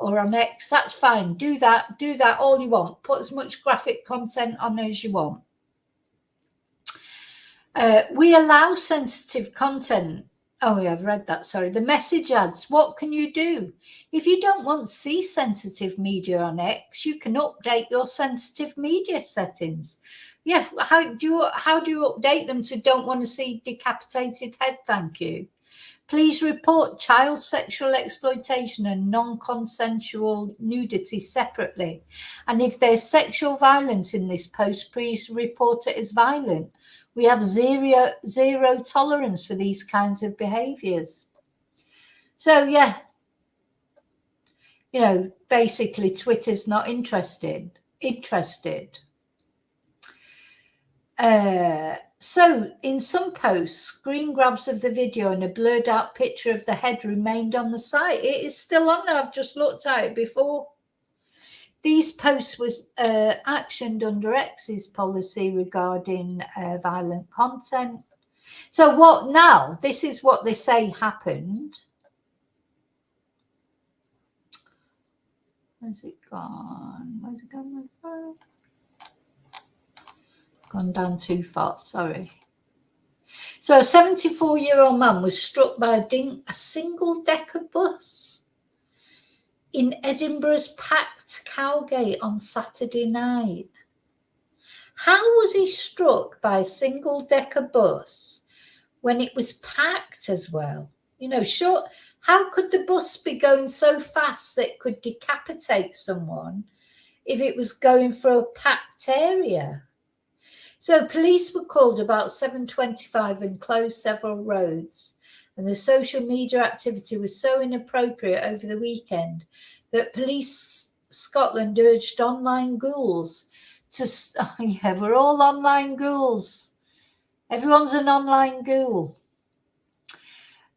or on X, that's fine. Do that all you want. Put as much graphic content on as you want. We allow sensitive content. Oh, yeah, I've read that. Sorry. The message ads. What can you do? If you don't want to see sensitive media on X, you can update your sensitive media settings. Yeah. How do you update them to don't want to see decapitated head? Thank you. Please report child sexual exploitation and non-consensual nudity separately. And if there's sexual violence in this post, please report it as violent. We have zero tolerance for these kinds of behaviours. So, yeah, you know, basically Twitter's not interested. So, in some posts, screen grabs of the video and a blurred out picture of the head remained on the site. It is still on there. I've just looked at it before. These posts was actioned under X's policy regarding violent content. So what now? This is what they say happened. Where's it gone? Where's it gone? Gone down too far, sorry. So a 74-year-old man was struck by a single-decker bus in Edinburgh's packed Cowgate on Saturday night. How was he struck by a single-decker bus when it was packed as well? You know, sure, how could the bus be going so fast that it could decapitate someone if it was going for a packed area? So police were called about 7:25 and closed several roads. And the social media activity was so inappropriate over the weekend that Police Scotland urged online ghouls to... Oh, yeah, we're all online ghouls. Everyone's an online ghoul.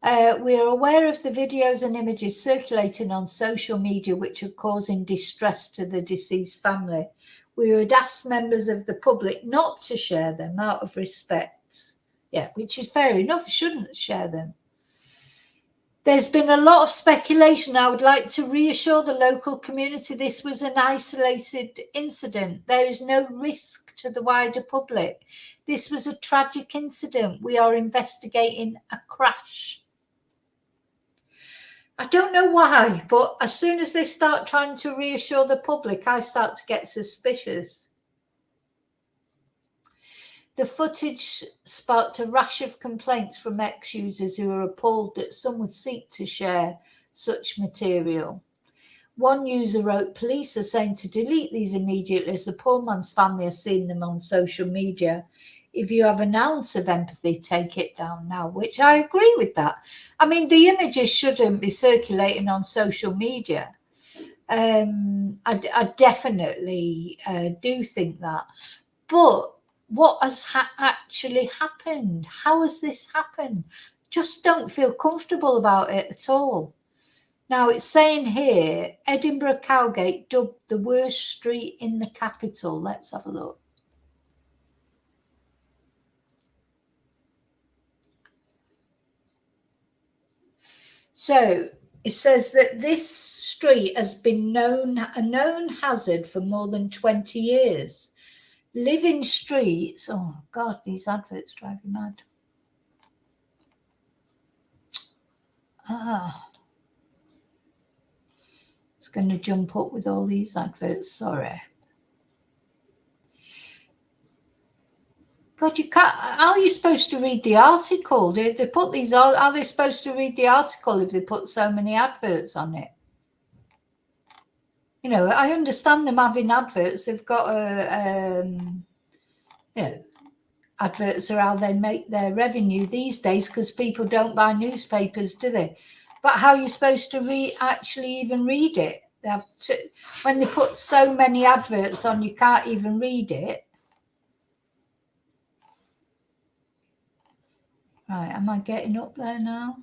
We are aware of the videos and images circulating on social media which are causing distress to the deceased family. We would ask members of the public not to share them out of respect. Yeah, which is fair enough. You shouldn't share them. There's been a lot of speculation. I would like to reassure the local community this was an isolated incident. There is no risk to the wider public. This was a tragic incident. We are investigating a crash. I don't know why, but as soon as they start trying to reassure the public, I start to get suspicious. The footage sparked a rash of complaints from ex-users who are appalled that some would seek to share such material. One user wrote, police are saying to delete these immediately as the poor man's family has seen them on social media. If you have an ounce of empathy, take it down now, which I agree with that. I mean, the images shouldn't be circulating on social media. I definitely do think that. But what has actually happened? How has this happened? Just don't feel comfortable about it at all. Now, it's saying here, Edinburgh Cowgate dubbed the worst street in the capital. Let's have a look. So it says that this street has been a known hazard for more than 20 years. Living streets, oh God, these adverts drive me mad. It's going to jump up with all these adverts, sorry. God, you can't. How are you supposed to read the article? They put these. Are they supposed to read the article if they put so many adverts on it? You know, I understand them having adverts. They've got you know, adverts are how they make their revenue these days because people don't buy newspapers, do they? But how are you supposed to actually even read it? They have to, when they put so many adverts on, you can't even read it. Right, am I getting up there now?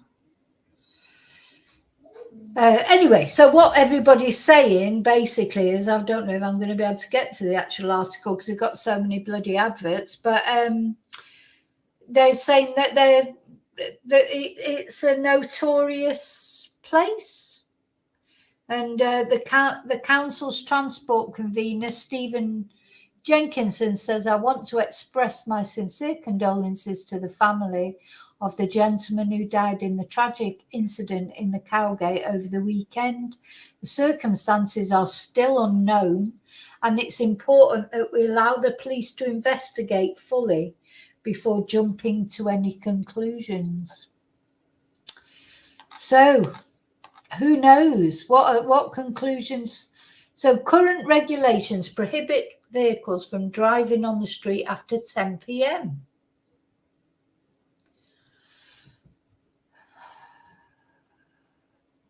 Anyway, so what everybody's saying basically is, I don't know if I'm going to be able to get to the actual article because they've got so many bloody adverts, but they're saying that it's a notorious place. And the council's transport convener, Stephen Jenkinson, says, I want to express my sincere condolences to the family of the gentleman who died in the tragic incident in the Cowgate over the weekend. The circumstances are still unknown, and it's important that we allow the police to investigate fully before jumping to any conclusions. So, who knows what conclusions? So, current regulations prohibit vehicles from driving on the street after 10 p.m.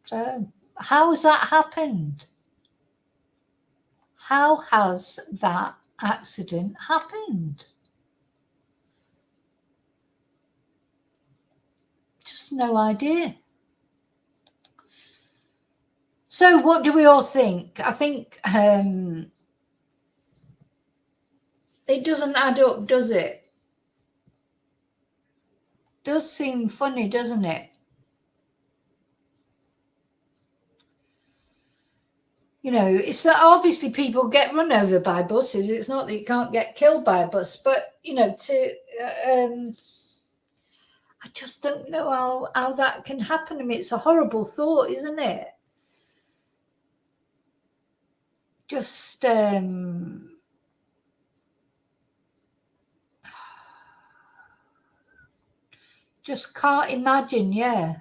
So, how has that happened? How has that accident happened? Just no idea. So, what do we all think? I think it doesn't add up, does it? Does seem funny, doesn't it? You know, it's that obviously people get run over by buses. It's not that you can't get killed by a bus, but, you know, I just don't know how that can happen. I mean, it's a horrible thought, isn't it? Just can't imagine, yeah.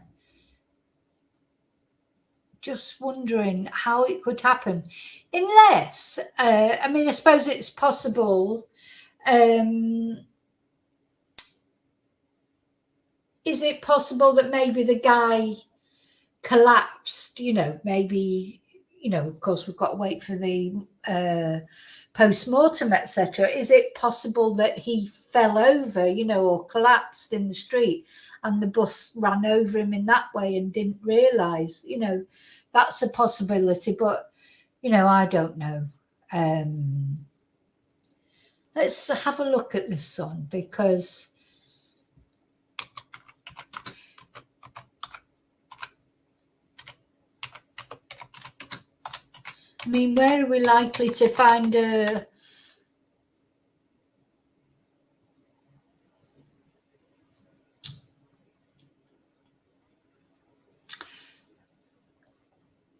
Just wondering how it could happen. Unless, I mean, I suppose it's possible. Is it possible that maybe the guy collapsed? You know, maybe, you know, of course, we've got to wait for the post-mortem, etc. Is it possible that he fell over, you know, or collapsed in the street and the bus ran over him in that way and didn't realise? You know, that's a possibility, but, you know, I don't know. Let's have a look at this one, because I mean, where are we likely to find a...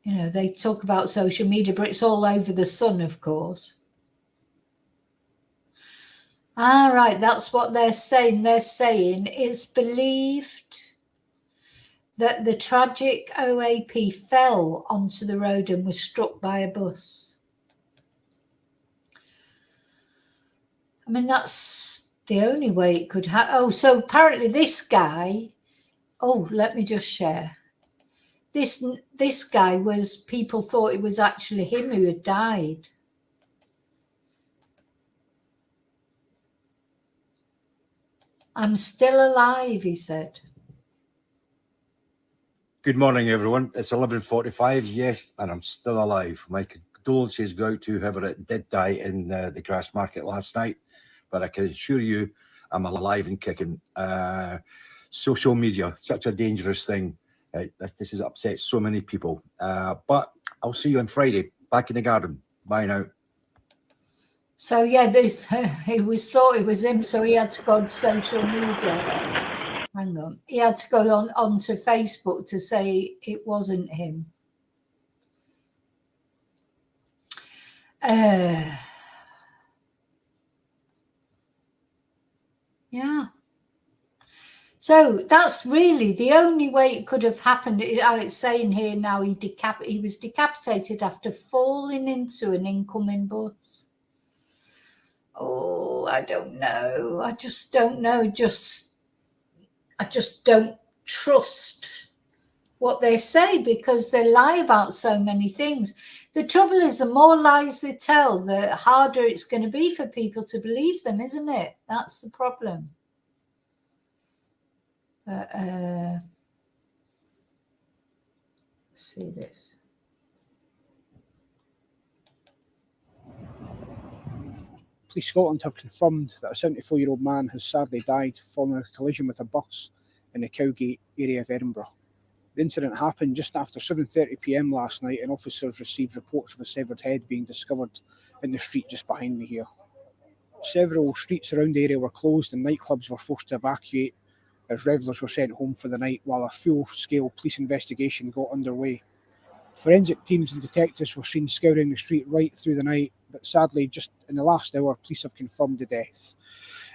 You know, they talk about social media, but it's all over the sun, of course. Ah, right, that's what they're saying. They're saying it's believed that the tragic OAP fell onto the road and was struck by a bus. I mean, that's the only way it could happen. Oh, so apparently this guy... Oh, let me just share. This guy was... People thought it was actually him who had died. I'm still alive, he said. Good morning, everyone. It's 11:45. Yes, and I'm still alive. My condolences go out to whoever did die in the grass market last night. But I can assure you, I'm alive and kicking. Social media, such a dangerous thing. This has upset so many people. But I'll see you on Friday, back in the garden. Bye now. So yeah, it was thought it was him, so he had to go on social media. Hang on. He had to go onto Facebook to say it wasn't him. Yeah. So that's really the only way it could have happened. It's saying here now he was decapitated after falling into an incoming bus. Oh, I don't know. I just don't know. I just don't trust what they say, because they lie about so many things. The trouble is, the more lies they tell, the harder it's going to be for people to believe them, isn't it? That's the problem. Let's see this. Police Scotland have confirmed that a 74-year-old man has sadly died following a collision with a bus in the Cowgate area of Edinburgh. The incident happened just after 7:30 p.m. last night, and officers received reports of a severed head being discovered in the street just behind me here. Several streets around the area were closed and nightclubs were forced to evacuate as revellers were sent home for the night while a full-scale police investigation got underway. Forensic teams and detectives were seen scouring the street right through the night, but sadly, just in the last hour, police have confirmed the death.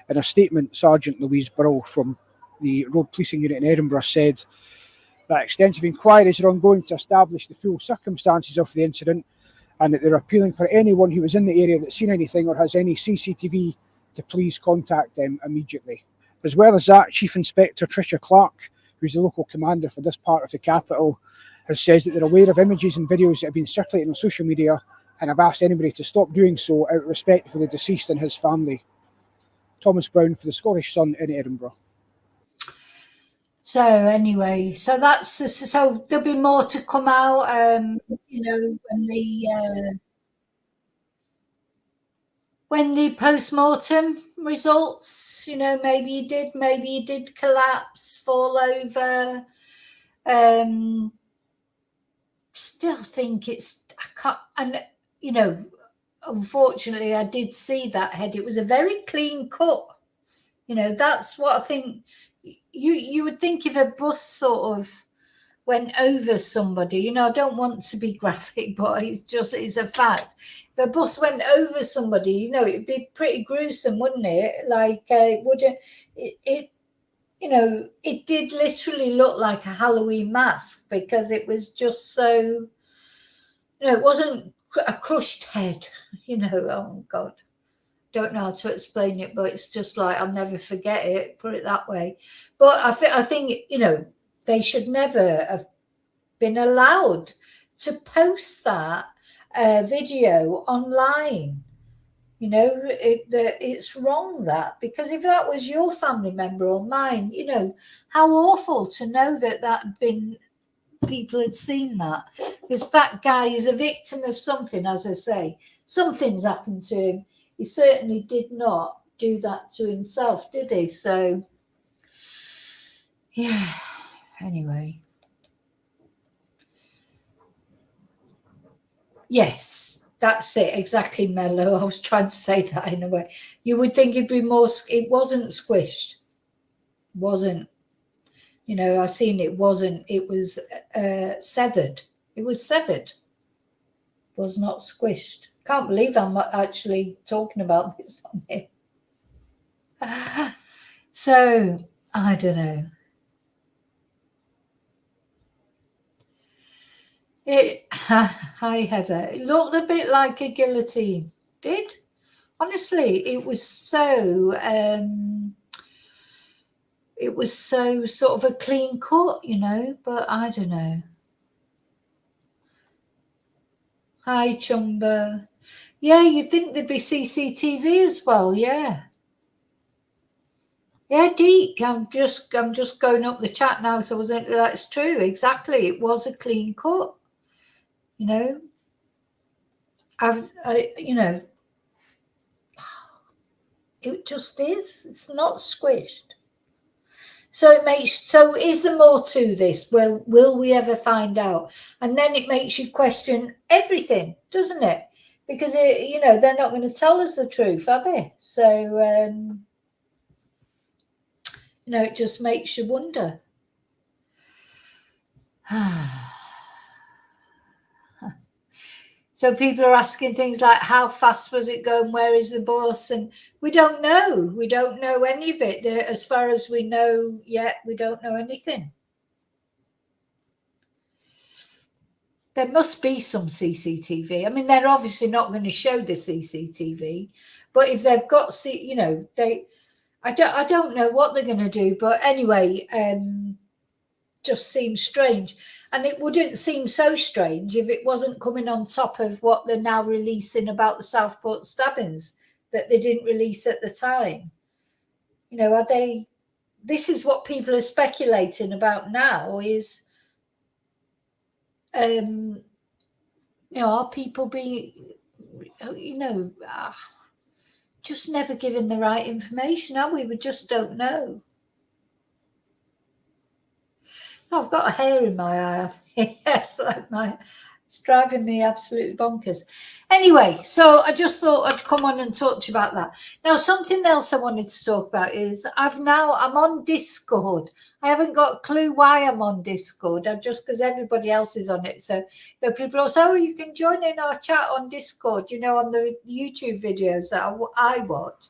In a statement, Sergeant Louise Burrell from the Road Policing Unit in Edinburgh said that extensive inquiries are ongoing to establish the full circumstances of the incident, and that they're appealing for anyone who was in the area that's seen anything or has any CCTV to please contact them immediately. As well as that, Chief Inspector Tricia Clark, who's the local commander for this part of the capital, has said that they're aware of images and videos that have been circulating on social media and have asked anybody to stop doing so out of respect for the deceased and his family. Thomas Brown for the Scottish Sun in Edinburgh. So anyway, so that's the, so there'll be more to come out. When the post-mortem results, maybe he did collapse, fall over. Still think I can't, and unfortunately I did see that head. It was a very clean cut. That's what I think. You would think if a bus sort of went over somebody, I don't want to be graphic, but it's a fact. If a bus went over somebody, it'd be pretty gruesome, wouldn't it? Like, it did literally look like a Halloween mask because it was just so, it wasn't a crushed head, oh God. Don't know how to explain it, but it's just like I'll never forget it, put it that way. But I think they should never have been allowed to post that video online. It's wrong, that, because if that was your family member or mine, how awful to know that people had seen that, because that guy is a victim of something. As I say, something's happened to him. He certainly did not do that to himself, did he? So, yeah, anyway. Yes, that's it, exactly, Mello. I was trying to say that in a way. You would think it'd be more, it wasn't squished. Wasn't. I've seen it wasn't, it was severed. It was severed. Was not squished. Can't believe I'm actually talking about this on here. So, I don't know. Hi, Heather. It looked a bit like a guillotine. Did? Honestly, it was so sort of a clean cut, but I don't know. Hi, Chumba. Yeah, you'd think there'd be CCTV as well, yeah. Yeah, Deke, I'm just going up the chat now, so that's true, exactly. It was a clean cut. It just is. It's not squished. So is there more to this? Well, will we ever find out? And then it makes you question everything, doesn't it? Because they're not going to tell us the truth, are they? So it just makes you wonder. So people are asking things like, how fast was it going? Where is the bus? And we don't know. We don't know any of it. As far as we know yet, we don't know anything. There must be some CCTV. I mean, they're obviously not going to show the CCTV, but if they've got, I don't know what they're going to do. But anyway, just seems strange. And it wouldn't seem so strange if it wasn't coming on top of what they're now releasing about the Southport stabbings that they didn't release at the time. This is what people are speculating about now is, are people being, just never given the right information, are we? We just don't know. I've got a hair in my eye, I think. Yes, it's driving me absolutely bonkers. Anyway, so I just thought I'd come on and talk to you about that. Now, something else I wanted to talk about is I'm on Discord. I haven't got a clue why I'm on Discord, just because everybody else is on it. So, people will say, oh, you can join in our chat on Discord, on the YouTube videos that I watch.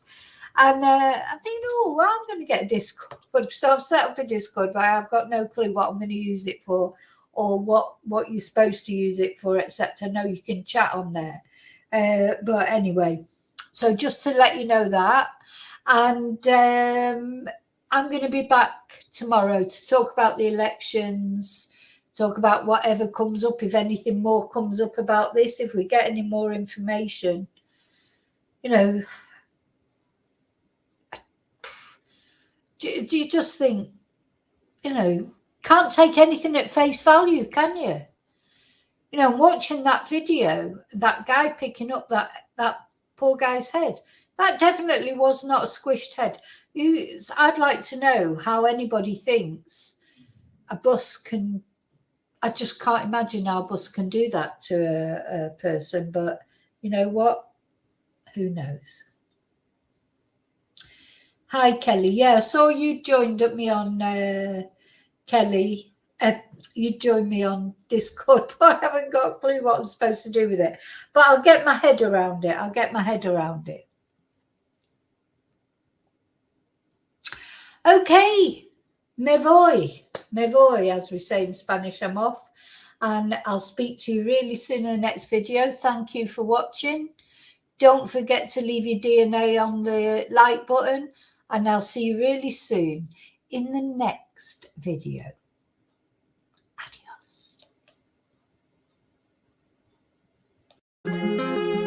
And I think, oh, well, I'm going to get a Discord. So I've set up a Discord, but I've got no clue what I'm going to use it for or what you're supposed to use it for, except I know you can chat on there. But anyway, so just to let you know that. And I'm going to be back tomorrow to talk about the elections, talk about whatever comes up, if anything more comes up about this, if we get any more information. Do you just think, can't take anything at face value, can you? Watching that video, that guy picking up that poor guy's head, that definitely was not a squished head. I'd like to know how anybody thinks a bus can. I just can't imagine how a bus can do that to a person. But you know what? Who knows? Hi, Kelly. Yeah, I saw you joined me on Kelly. You joined me on Discord, but I haven't got a clue what I'm supposed to do with it. But I'll get my head around it. Okay, me voy, as we say in Spanish, I'm off. And I'll speak to you really soon in the next video. Thank you for watching. Don't forget to leave your DNA on the like button. And I'll see you really soon in the next video. Adios.